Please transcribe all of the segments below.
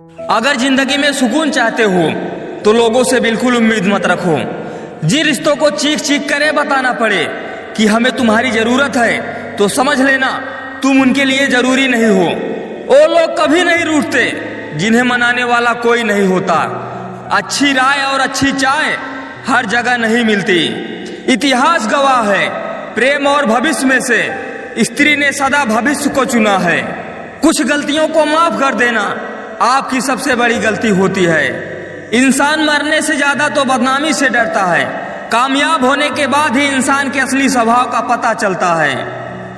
अगर जिंदगी में सुकून चाहते हो तो लोगों से बिल्कुल उम्मीद मत रखो। जिन रिश्तों को चीख चीख करे बताना पड़े कि हमें तुम्हारी जरूरत है तो समझ लेना तुम उनके लिए जरूरी नहीं हो। वो लोग कभी नहीं रूठते जिन्हें मनाने वाला कोई नहीं होता। अच्छी राय और अच्छी चाय हर जगह नहीं मिलती। इतिहास गवाह है, प्रेम और भविष्य में से स्त्री ने सदा भविष्य को चुना है। कुछ गलतियों को माफ कर देना आपकी सबसे बड़ी गलती होती है। इंसान मरने से ज्यादा तो बदनामी से डरता है। कामयाब होने के बाद ही इंसान के असली स्वभाव का पता चलता है।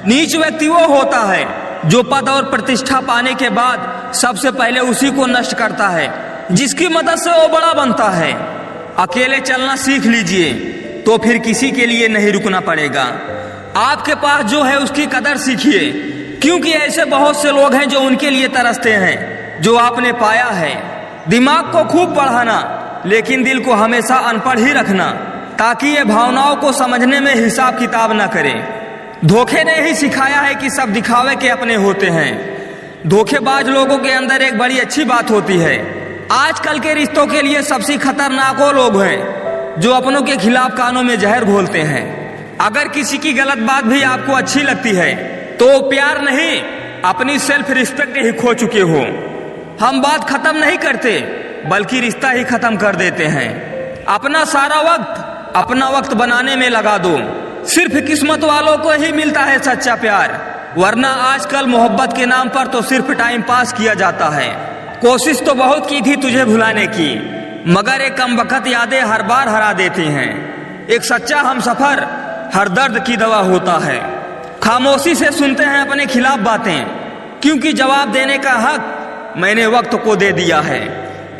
नीच व्यक्ति वो होता है जो पद और प्रतिष्ठा पाने के बाद सबसे पहले उसी को नष्ट करता है जिसकी मदद से वो बड़ा बनता है। अकेले चलना सीख लीजिए तो फिर किसी के लिए नहीं रुकना पड़ेगा। आपके पास जो है उसकी कदर सीखिए, क्योंकि ऐसे बहुत से लोग हैं जो उनके लिए तरसते हैं जो आपने पाया है। दिमाग को खूब पढ़ाना लेकिन दिल को हमेशा अनपढ़ ही रखना, ताकि ये भावनाओं को समझने में हिसाब किताब न करे। धोखे ने ही सिखाया है कि सब दिखावे के अपने होते हैं। धोखेबाज लोगों के अंदर एक बड़ी अच्छी बात होती है। आजकल के रिश्तों के लिए सबसे खतरनाक वो लोग हैं जो अपनों के खिलाफ कानों में जहर घोलते हैं। अगर किसी की गलत बात भी आपको अच्छी लगती है तो प्यार नहीं, अपनी सेल्फ रिस्पेक्ट ही खो चुके हो। हम बात खत्म नहीं करते बल्कि रिश्ता ही खत्म कर देते हैं। अपना सारा वक्त अपना वक्त बनाने में लगा दो। सिर्फ किस्मत वालों को ही मिलता है सच्चा प्यार, वरना आजकल मोहब्बत के नाम पर तो सिर्फ टाइम पास किया जाता है। कोशिश तो बहुत की थी तुझे भुलाने की, मगर एक कमबख्त यादें हर बार हरा देती हैं। एक सच्चा हमसफर हर दर्द की दवा होता है। खामोशी से सुनते हैं अपने खिलाफ बातें, क्योंकि जवाब देने का हक मैंने वक्त को दे दिया है।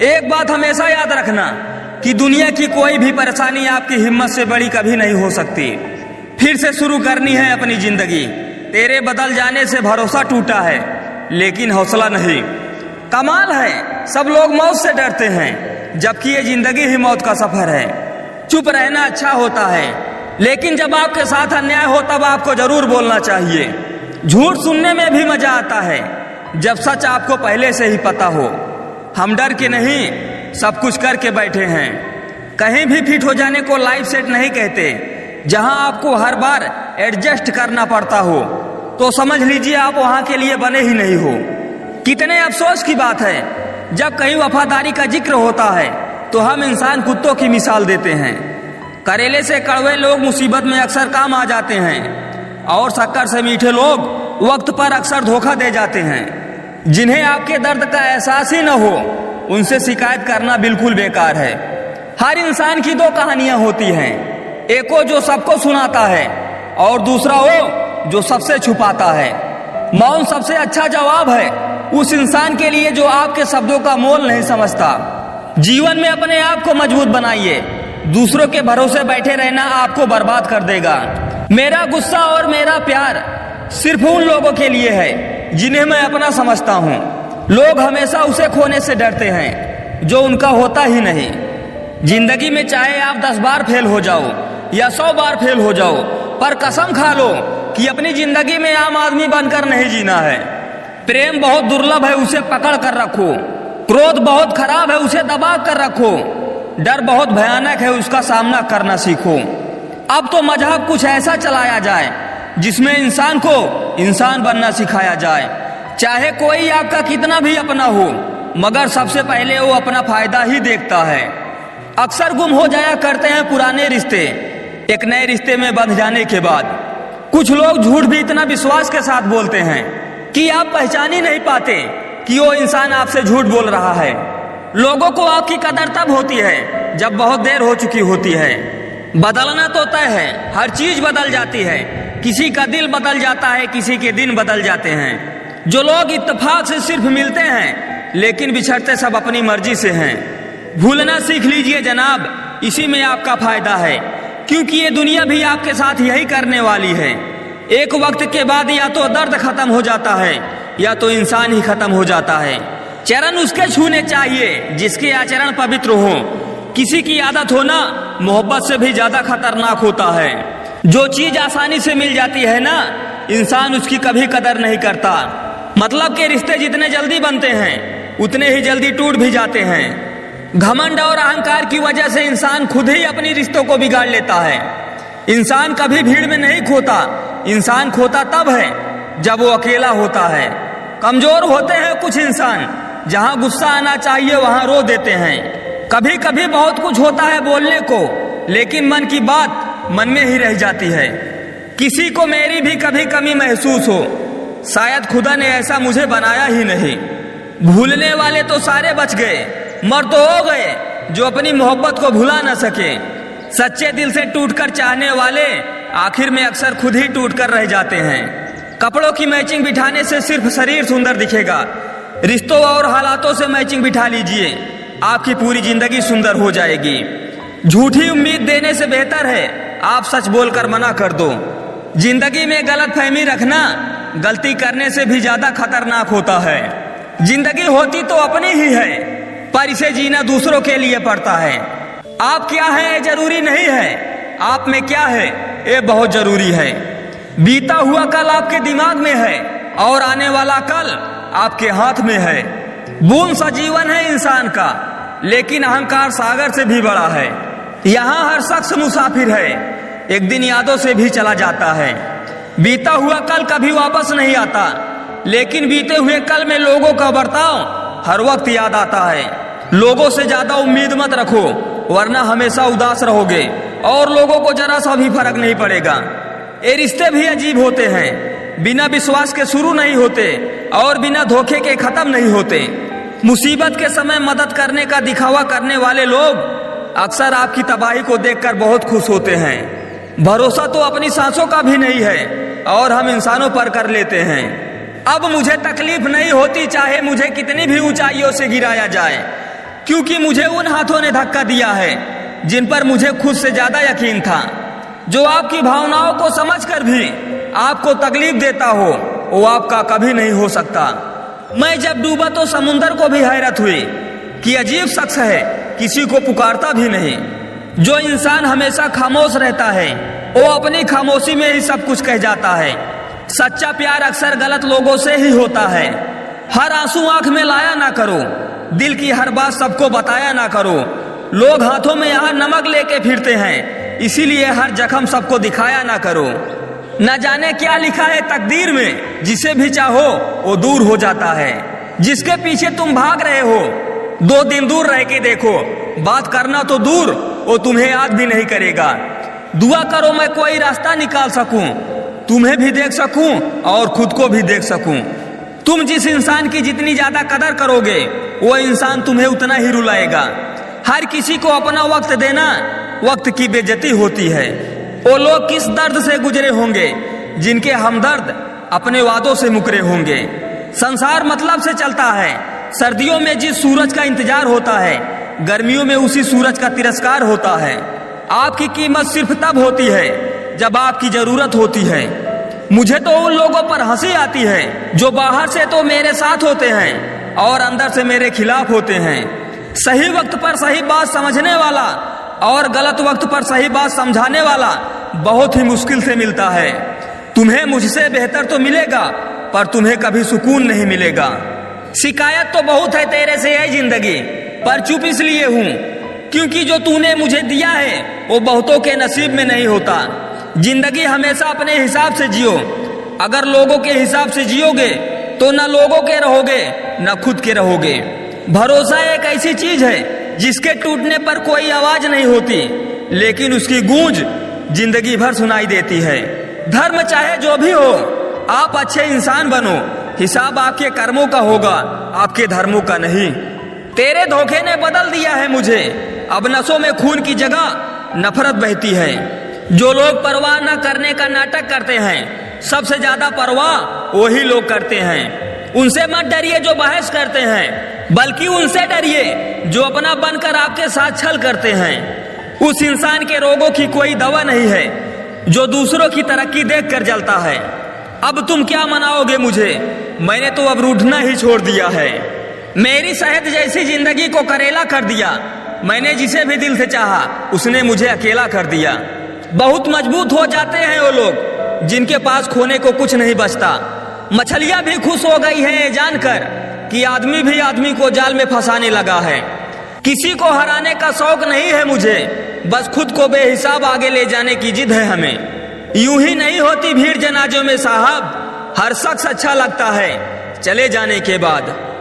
एक बात हमेशा याद रखना कि दुनिया की कोई भी परेशानी आपकी हिम्मत से बड़ी कभी नहीं हो सकती। फिर से शुरू करनी है अपनी जिंदगी। तेरे बदल जाने से भरोसा टूटा है लेकिन हौसला नहीं। कमाल है, सब लोग मौत से डरते हैं जबकि ये जिंदगी ही मौत का सफर है। चुप रहना अच्छा होता है, लेकिन जब आपके साथ अन्याय हो तब आपको जरूर बोलना चाहिए। झूठ सुनने में भी मजा आता है जब सच आपको पहले से ही पता हो। हम डर के नहीं, सब कुछ करके बैठे हैं। कहीं भी फिट हो जाने को लाइफ सेट नहीं कहते। जहां आपको हर बार एडजस्ट करना पड़ता हो तो समझ लीजिए आप वहां के लिए बने ही नहीं हो। कितने अफसोस की बात है, जब कहीं वफादारी का जिक्र होता है तो हम इंसान कुत्तों की मिसाल देते हैं। करेले से कड़वे लोग मुसीबत में अक्सर काम आ जाते हैं और शक्कर से मीठे लोग वक्त पर अक्सर धोखा दे जाते हैं। जिन्हें आपके दर्द का एहसास ही न हो उनसे शिकायत करना बिल्कुल बेकार है। हर इंसान की दो कहानियां होती हैं, एक वो जो सबको सुनाता है और दूसरा वो जो सबसे छुपाता है। मौन सबसे अच्छा जवाब है उस इंसान के लिए जो आपके शब्दों का मोल नहीं समझता। जीवन में अपने आप को मजबूत बनाइए, दूसरों के भरोसे बैठे रहना आपको बर्बाद कर देगा। मेरा गुस्सा और मेरा प्यार सिर्फ उन लोगों के लिए है जिन्हें मैं अपना समझता हूँ। लोग हमेशा उसे खोने से डरते हैं जो उनका होता ही नहीं। जिंदगी में चाहे आप 10 बार फेल हो जाओ या 100 बार फेल हो जाओ, पर कसम खा लो कि अपनी जिंदगी में आम आदमी बनकर नहीं जीना है। प्रेम बहुत दुर्लभ है, उसे पकड़ कर रखो। क्रोध बहुत खराब है, उसे दबा कर रखो। डर बहुत भयानक है, उसका सामना करना सीखो। अब तो मजहब कुछ ऐसा चलाया जाए जिसमें इंसान को इंसान बनना सिखाया जाए। चाहे कोई आपका कितना भी अपना हो, मगर सबसे पहले वो अपना फायदा ही देखता है। अक्सर गुम हो जाया करते हैं पुराने रिश्ते एक नए रिश्ते में बंध जाने के बाद। कुछ लोग झूठ भी इतना विश्वास के साथ बोलते हैं कि आप पहचान ही नहीं पाते कि वो इंसान आपसे झूठ बोल रहा है। लोगों को आपकी कदर तब होती है जब बहुत देर हो चुकी होती है। बदलना तो तय है, हर चीज बदल जाती है। किसी का दिल बदल जाता है, किसी के दिन बदल जाते हैं। जो लोग इत्तेफाक से सिर्फ मिलते हैं लेकिन बिछड़ते सब अपनी मर्जी से हैं। भूलना सीख लीजिए जनाब, इसी में आपका फायदा है, क्योंकि ये दुनिया भी आपके साथ यही करने वाली है। एक वक्त के बाद या तो दर्द खत्म हो जाता है या तो इंसान ही खत्म हो जाता है। चरण उसके छूने चाहिए जिसके आचरण पवित्र हो। किसी की आदत होना मोहब्बत से भी ज्यादा खतरनाक होता है। जो चीज आसानी से मिल जाती है ना, इंसान उसकी कभी कदर नहीं करता। मतलब के रिश्ते जितने जल्दी बनते हैं उतने ही जल्दी टूट भी जाते हैं। घमंड और अहंकार की वजह से इंसान खुद ही अपनी रिश्तों को बिगाड़ लेता है। इंसान कभी भीड़ में नहीं खोता, इंसान खोता तब है जब वो अकेला होता है। कमजोर होते हैं कुछ इंसान, जहां गुस्सा आना चाहिए वहां रो देते हैं। कभी कभी बहुत कुछ होता है बोलने को, लेकिन मन की बात मन में ही रह जाती है। किसी को मेरी भी कभी कमी महसूस हो, शायद खुदा ने ऐसा मुझे बनाया ही नहीं। भूलने वाले तो सारे बच गए, मर तो हो गए जो अपनी मोहब्बत को भुला न सके। सच्चे दिल से टूटकर चाहने वाले आखिर में अक्सर खुद ही टूटकर रह जाते हैं। कपड़ों की मैचिंग बिठाने से सिर्फ शरीर सुंदर दिखेगा, रिश्तों और हालातों से मैचिंग बिठा लीजिए, आपकी पूरी जिंदगी सुंदर हो जाएगी। झूठी उम्मीद देने से बेहतर है आप सच बोलकर मना कर दो। जिंदगी में गलतफहमी रखना गलती करने से भी ज्यादा खतरनाक होता है। जिंदगी होती तो अपनी ही है, पर इसे जीना दूसरों के लिए पड़ता है। आप क्या है जरूरी नहीं है, आप में क्या है ये बहुत जरूरी है। बीता हुआ कल आपके दिमाग में है और आने वाला कल आपके हाथ में है। बूंद सा जीवन है इंसान का, लेकिन अहंकार सागर से भी बड़ा है। यहाँ हर शख्स मुसाफिर है, एक दिन यादों से भी चला जाता है। बीता हुआ कल कभी वापस नहीं आता, लेकिन बीते हुए कल में लोगों का बर्ताव हर वक्त याद आता है। लोगों से ज्यादा उम्मीद मत रखो, वरना हमेशा उदास रहोगे और लोगों को जरा सा भी फर्क नहीं पड़ेगा। ये रिश्ते भी अजीब होते हैं, बिना विश्वास के शुरू नहीं होते और बिना धोखे के खत्म नहीं होते। मुसीबत के समय मदद करने का दिखावा करने वाले लोग अक्सर आपकी तबाही को देखकर बहुत खुश होते हैं। भरोसा तो अपनी सांसों का भी नहीं है और हम इंसानों पर कर लेते हैं। अब मुझे तकलीफ नहीं होती चाहे मुझे कितनी भी ऊंचाइयों से गिराया जाए, क्योंकि मुझे उन हाथों ने धक्का दिया है जिन पर मुझे खुद से ज्यादा यकीन था। जो आपकी भावनाओं को समझकर भी आपको तकलीफ देता हो, वो आपका कभी नहीं हो सकता। मैं जब डूबा तो समुंदर को भी हैरत हुई कि अजीब शख्स है, किसी को पुकारता भी नहीं। जो इंसान हमेशा खामोश रहता है वो अपनी खामोशी में ही सब कुछ कह जाता है। सच्चा प्यार अक्सर गलत लोगों से ही होता है। हर आंसू आंख में लाया ना करो, दिल की हर बात सबको बताया ना करो। लोग हाथों में यहाँ नमक लेके फिरते हैं, इसीलिए हर जख्म सबको दिखाया ना करो। न जाने क्या लिखा है तकदीर में, जिसे भी चाहो वो दूर हो जाता है। जिसके पीछे तुम भाग रहे हो 2 दिन दूर रह के देखो, बात करना तो दूर वो तुम्हें याद भी नहीं करेगा। दुआ करो मैं कोई रास्ता निकाल सकूं, तुम्हें भी देख सकूं और खुद को भी देख सकूं। तुम जिस इंसान की जितनी ज्यादा कदर करोगे वो इंसान तुम्हें उतना ही रुलाएगा। हर किसी को अपना वक्त देना वक्त की बेइज्जती होती है। वो लोग किस दर्द से गुजरे होंगे जिनके हमदर्द अपने वादों से मुकरे होंगे। संसार मतलब से चलता है। सर्दियों में जिस सूरज का इंतजार होता है, गर्मियों में उसी सूरज का तिरस्कार होता है। आपकी कीमत सिर्फ तब होती है जब आपकी जरूरत होती है। मुझे तो उन लोगों पर हंसी आती है जो बाहर से तो मेरे साथ होते हैं और अंदर से मेरे खिलाफ होते हैं। सही वक्त पर सही बात समझने वाला और गलत वक्त पर सही बात समझाने वाला बहुत ही मुश्किल से मिलता है। तुम्हें मुझसे बेहतर तो मिलेगा, पर तुम्हें कभी सुकून नहीं मिलेगा। शिकायत तो बहुत है तेरे से है जिंदगी, पर चुप इसलिए हूँ क्योंकि जो तूने मुझे दिया है वो बहुतों के नसीब में नहीं होता। जिंदगी हमेशा अपने हिसाब से जियो। अगर लोगों के हिसाब से जियोगे तो न लोगों के रहोगे न खुद के रहोगे। भरोसा एक ऐसी चीज है जिसके टूटने पर कोई आवाज नहीं होती, लेकिन उसकी गूंज जिंदगी भर सुनाई देती है। धर्म चाहे जो भी हो, आप अच्छे इंसान बनो। हिसाब आपके कर्मों का होगा, आपके धर्मों का नहीं। तेरे धोखे ने बदल दिया है मुझे, अब नसों में खून की जगह नफरत बहती है। जो लोग परवाह न करने का नाटक करते हैं, सबसे ज्यादा परवाह वही लोग करते हैं। उनसे मत डरिए जो बहस करते हैं, बल्कि उनसे डरिए जो अपना बनकर आपके साथ छल करते हैं। उस इंसान के रोगों की कोई दवा नहीं है जो दूसरों की तरक्की देखकर जलता है। अब तुम क्या मनाओगे मुझे, मैंने तो अब रूठना ही छोड़ दिया है। मेरी शहद जैसी जिंदगी को करेला कर दिया। मैंने जिसे भी दिल से चाहा उसने मुझे अकेला कर दिया। बहुत मजबूत हो जाते हैं वो लोग जिनके पास खोने को कुछ नहीं बचता। मछलियां भी खुश हो गई हैं जानकर कि आदमी भी आदमी को जाल में फंसाने लगा है। किसी को हराने का शौक नहीं है मुझे, बस खुद को बेहिसाब आगे ले जाने की जिद है हमें। यूं ही नहीं होती भीड़ जनाजों में साहब, हर शख्स अच्छा लगता है चले जाने के बाद।